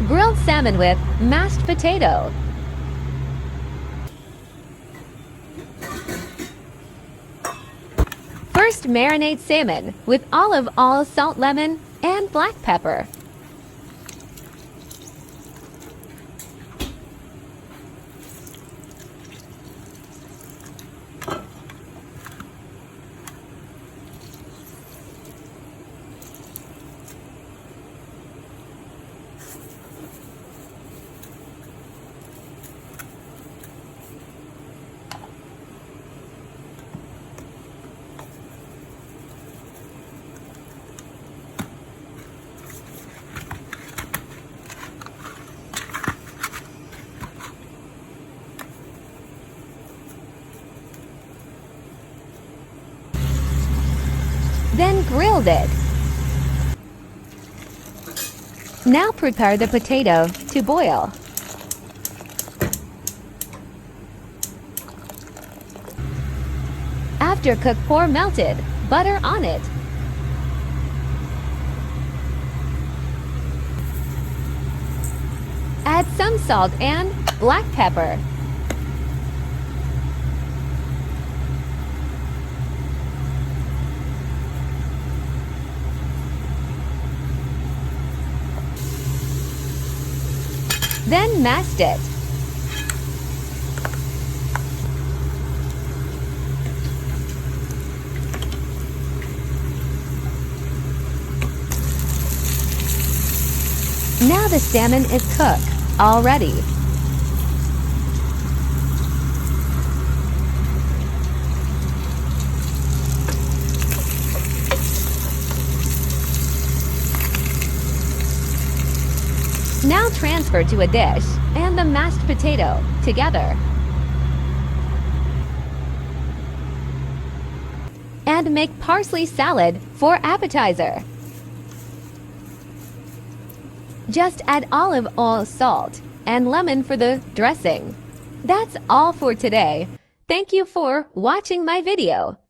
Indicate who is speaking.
Speaker 1: Grilled salmon with mashed potato. First, marinate salmon with olive oil, salt, lemon, and black pepper. Then grilled it. Now prepare the potato to boil. After cooked, pour melted butter on it. Add some salt and black pepper. Then mash it. Now the salmon is cooked already. Now transfer to a dish and the mashed potato together. And make parsley salad for appetizer. Just add olive oil, salt, and lemon for the dressing. That's all for today. Thank you for watching my video.